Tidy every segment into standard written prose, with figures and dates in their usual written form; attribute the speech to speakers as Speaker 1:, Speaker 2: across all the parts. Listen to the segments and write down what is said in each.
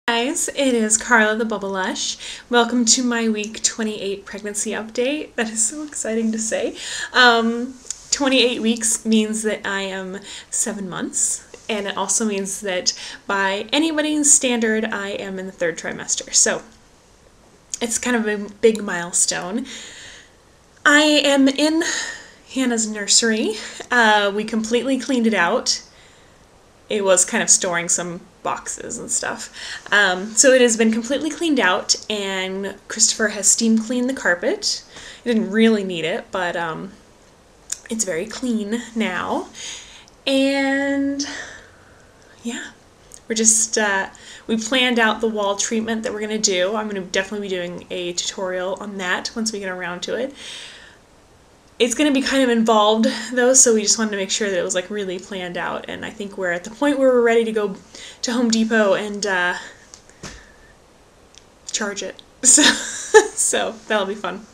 Speaker 1: Guys, it is Carla the Bubble Lush. Welcome to my week 28 pregnancy update. That is so exciting to say. 28 weeks means that I am 7 months, and it also means that by anybody's standard, I am in the 3rd trimester. So it's kind of a big milestone. I am in Hannah's nursery. We completely cleaned it out. It was kind of storing some boxes and stuff. So it has been completely cleaned out, and Christopher has steam cleaned the carpet. He didn't really need it, but it's very clean now. And yeah, we're just, we planned out the wall treatment that we're going to do. I'm going to definitely be doing a tutorial on that once we get around to it. It's going to be kind of involved though, so we just wanted to make sure that it was like really planned out, and I think we're at the point where we're ready to go to Home Depot and charge it. So that'll be fun.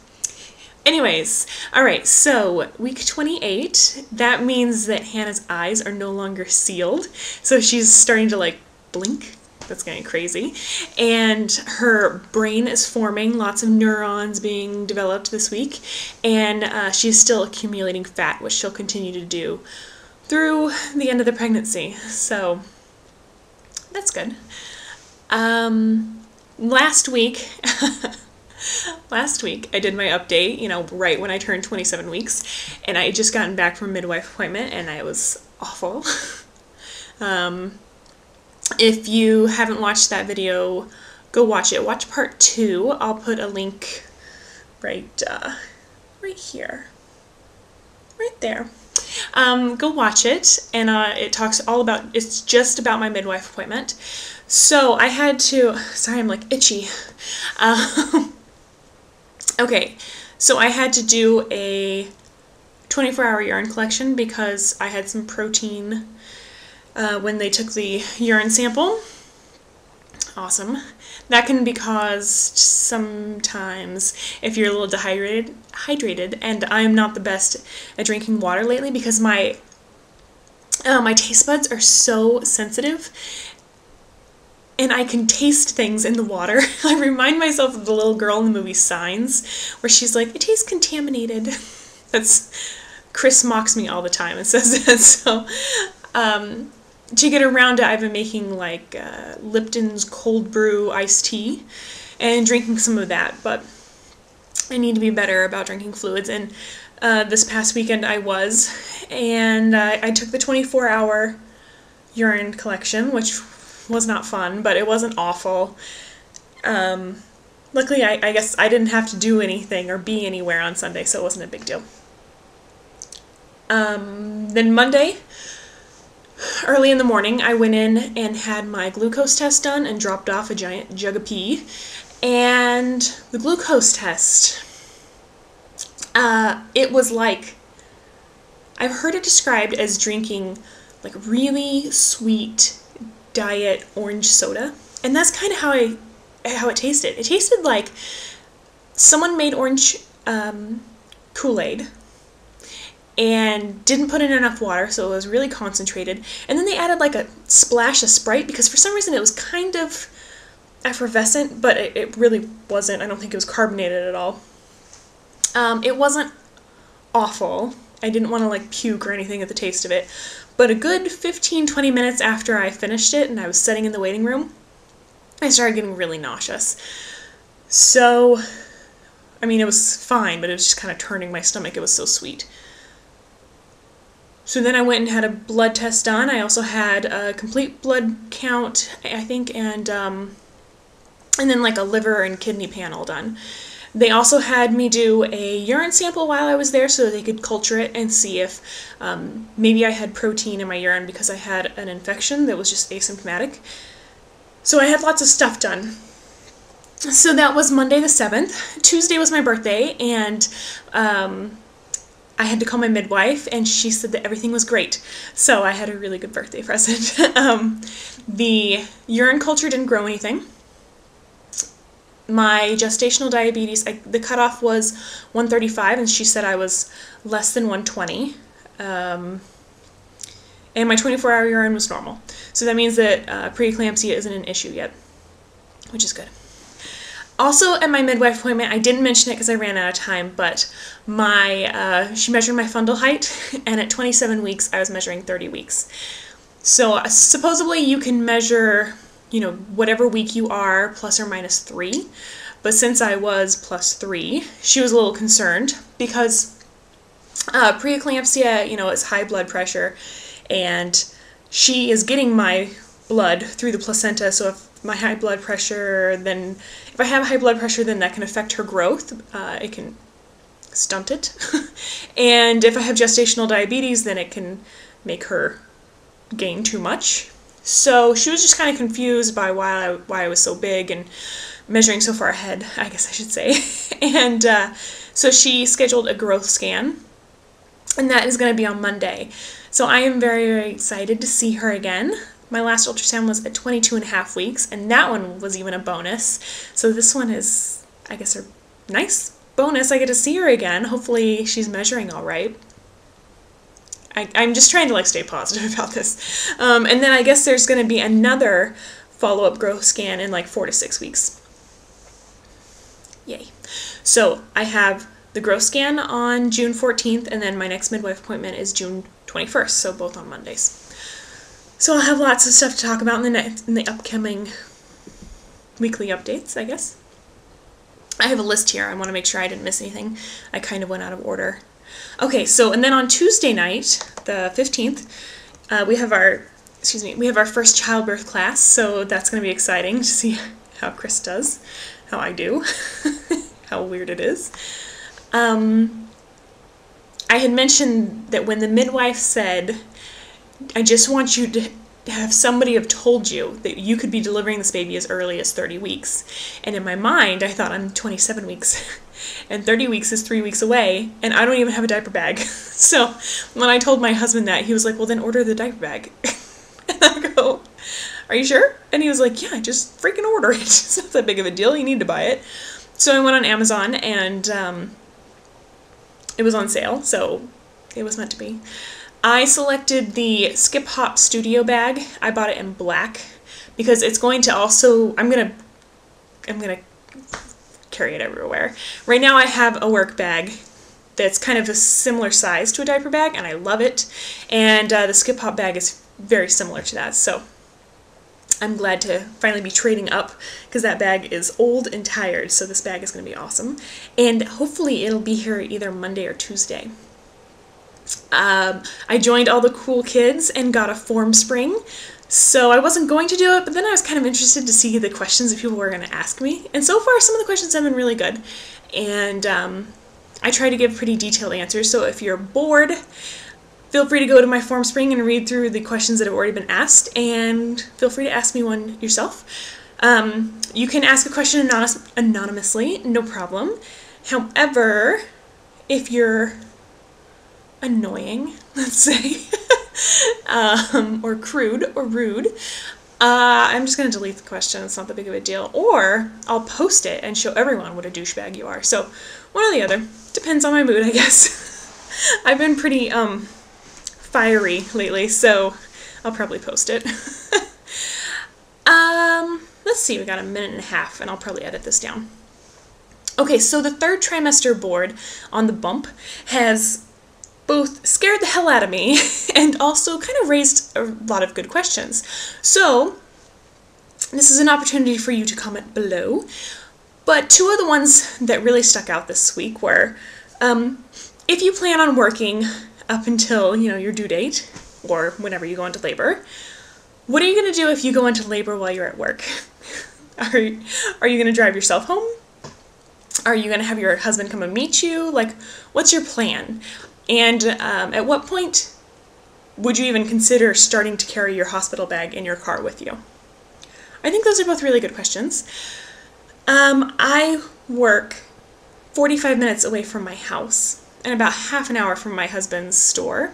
Speaker 1: Anyways, alright, so week 28, that means that Hannah's eyes are no longer sealed, so she's starting to like blink. That's getting crazy. And her brain is forming, lots of neurons being developed this week, and she's still accumulating fat, which she'll continue to do through the end of the pregnancy. So that's good. Last week I did my update, you know, right when I turned 27 weeks, and I had just gotten back from a midwife appointment, and I was awful. If you haven't watched that video, go watch it. Watch part 2. I'll put a link right here. Right there. Go watch it, and it talks all about, it's just about my midwife appointment. So I had to, sorry, I'm like itchy. Okay, so I had to do a 24-hour urine collection because I had some protein when they took the urine sample. Awesome. That can be caused sometimes if you're a little dehydrated, and I'm not the best at drinking water lately because my taste buds are so sensitive, and I can taste things in the water. I remind myself of the little girl in the movie Signs, where she's like, "It tastes contaminated." Chris mocks me all the time and says that, so to get around it, I've been making like Lipton's cold brew iced tea and drinking some of that, but I need to be better about drinking fluids, and this past weekend I was, and I took the 24-hour urine collection, which was not fun, but it wasn't awful. Luckily, I guess I didn't have to do anything or be anywhere on Sunday, so it wasn't a big deal. Then Monday, early in the morning, I went in and had my glucose test done and dropped off a giant jug of pee. And the glucose test, it was like, I've heard it described as drinking like really sweet diet orange soda. And that's kind of how it tasted. It tasted like someone made orange Kool-Aid and didn't put in enough water, so it was really concentrated. And then they added like a splash of Sprite because for some reason it was kind of effervescent, but it really wasn't. I don't think it was carbonated at all. It wasn't awful. I didn't want to like puke or anything at the taste of it, but a good 15-20 minutes after I finished it and I was sitting in the waiting room, I started getting really nauseous. So, I mean, it was fine, but it was just kind of turning my stomach. It was so sweet. So then I went and had a blood test done. I also had a complete blood count, I think, and then like a liver and kidney panel done. They also had me do a urine sample while I was there so they could culture it and see if maybe I had protein in my urine because I had an infection that was just asymptomatic. So I had lots of stuff done. So that was Monday the 7th. Tuesday was my birthday, and I had to call my midwife, and she said that everything was great. So I had a really good birthday present. The urine culture didn't grow anything. My gestational diabetes, the cutoff was 135, and she said I was less than 120. And my 24-hour urine was normal. So that means that preeclampsia isn't an issue yet. which is good. Also, at my midwife appointment, I didn't mention it because I ran out of time, but she measured my fundal height, and at 27 weeks, I was measuring 30 weeks. So supposedly you can measure, whatever week you are, plus or minus 3. But since I was plus 3, she was a little concerned because preeclampsia, is high blood pressure, and she is getting my blood through the placenta. So if I have high blood pressure, then that can affect her growth. It can stunt it. And if I have gestational diabetes, then it can make her gain too much. So she was just kind of confused by why I was so big and measuring so far ahead, I guess I should say. And so she scheduled a growth scan, and that is going to be on Monday. So I am very, very excited to see her again. My last ultrasound was at 22.5 weeks, and that one was even a bonus. So this one is, I guess, a nice bonus. I get to see her again. Hopefully she's measuring all right. I'm just trying to stay positive about this. And then I guess there's going to be another follow-up growth scan in 4 to 6 weeks. Yay. So I have the growth scan on June 14th, and then my next midwife appointment is June 21st, so both on Mondays. So I'll have lots of stuff to talk about in the upcoming weekly updates, I guess. I have a list here. I want to make sure I didn't miss anything. I kind of went out of order. Okay, so, and then on Tuesday night, the 15th, we have our first childbirth class, so that's going to be exciting to see how Chris does, how I do, how weird it is. I had mentioned that when the midwife said, I just want you to have somebody have told you that you could be delivering this baby as early as 30 weeks. And in my mind, I thought I'm 27 weeks. And 30 weeks is 3 weeks away, and I don't even have a diaper bag. So when I told my husband that, he was like, well, then order the diaper bag. And I go, are you sure? And he was like, yeah, just freaking order it. It's not that big of a deal. You need to buy it. So I went on Amazon, and it was on sale, so it was meant to be. I selected the Skip Hop Studio bag. I bought it in black because it's going to also, I'm gonna carry it everywhere. Right now I have a work bag that's kind of a similar size to a diaper bag, and I love it. And the Skip Hop bag is very similar to that, so I'm glad to finally be trading up because that bag is old and tired, so this bag is going to be awesome. And hopefully it'll be here either Monday or Tuesday. I joined all the cool kids and got a form spring. So I wasn't going to do it, but then I was kind of interested to see the questions that people were going to ask me. And so far, some of the questions have been really good. And I try to give pretty detailed answers. So if you're bored, feel free to go to my form spring and read through the questions that have already been asked. And feel free to ask me one yourself. You can ask a question anonymously, no problem. However, if you're annoying, let's say, or crude or rude, I'm just going to delete the question. It's not that big of a deal. Or I'll post it and show everyone what a douchebag you are. So one or the other. Depends on my mood, I guess. I've been pretty fiery lately, so I'll probably post it. Let's see, we got a minute and a half, and I'll probably edit this down. Okay, so the third trimester board on the bump has both scared the hell out of me and also kind of raised a lot of good questions. So this is an opportunity for you to comment below. But two of the ones that really stuck out this week were, if you plan on working up until, your due date or whenever you go into labor, what are you going to do if you go into labor while you're at work? Are you going to drive yourself home? Are you going to have your husband come and meet you? Like, what's your plan? And at what point would you even consider starting to carry your hospital bag in your car with you? I think those are both really good questions. I work 45 minutes away from my house and about half an hour from my husband's store.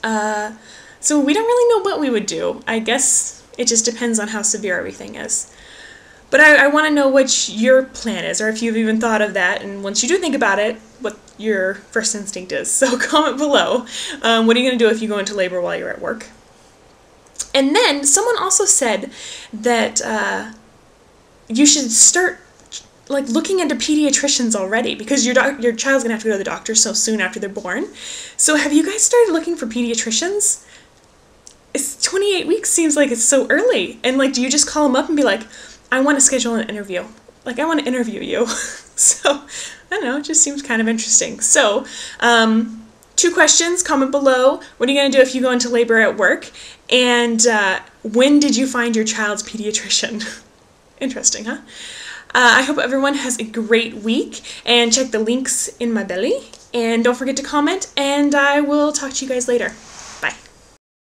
Speaker 1: So we don't really know what we would do. I guess it just depends on how severe everything is. But I want to know what your plan is, or if you've even thought of that, and once you do think about it, what your first instinct is. So comment below. What are you going to do if you go into labor while you're at work? And then someone also said that you should start like looking into pediatricians already, because your child's gonna have to go to the doctor so soon after they're born. So have you guys started looking for pediatricians? 28 weeks seems like it's so early. And like, do you just call them up and be like, I want to schedule an interview. Like, I want to interview you. So, I don't know, it just seems kind of interesting. So, 2 questions, comment below. What are you going to do if you go into labor at work? And when did you find your child's pediatrician? Interesting, huh? I hope everyone has a great week, and check the links in my belly. And don't forget to comment, and I will talk to you guys later.